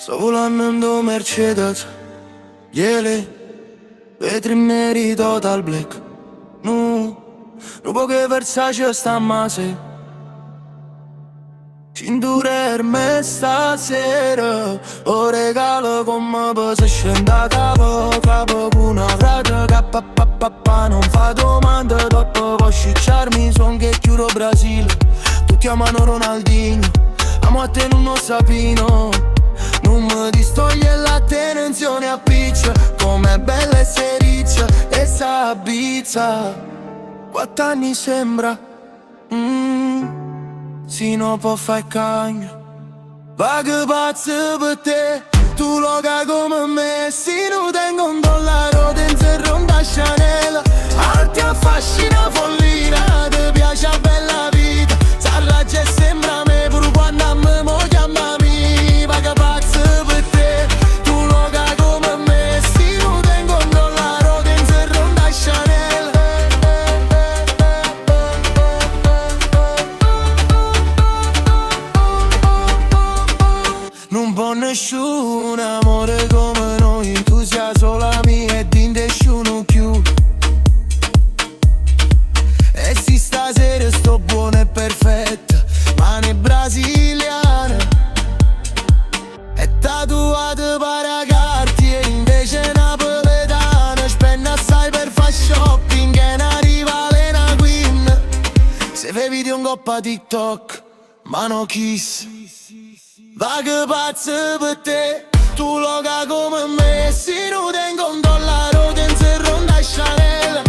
Sto volando in Mercedes, ieri, vetri neri total black. No, dopo che Versace sta mase, cintura Hermes stasera. O regalo come se scende a capo, capo con una frase che papà non fa domande. Dopo può scicciarmi, son che chiudo Brasile. Tutti amano Ronaldinho, amo a te non sapino. Non mi distoglie l'attenzione a piccia, com'è bella e sei riccia e sa bizza. 4 anni sembra, si non può fare cagno. Vago pazzo per te, tu lo cago come me. Se non tengo un dollaro dentro il ronda Chanel. Alti affascina follina, ti piace a bella vita. S'arraggia e sembra me, pure quando a me mo chiamami. Vago pazzo per te, tu lo cago come me. Se non tengo un dollaro dentro il ronda Chanel. Non può nessun amore come noi, tu sia sola mia e di nessuno più. E sì, stasera sto buona e perfetta, mani brasiliane. E tatuata paracarti e invece napoletana. Spende assai per fare shopping e ne arriva Lena Queen. Se fai video in coppa TikTok, ma no kiss. Vago pazzo per te, tu lo cago come me. Se non tengo un dollaro dentro il ronda Chanel.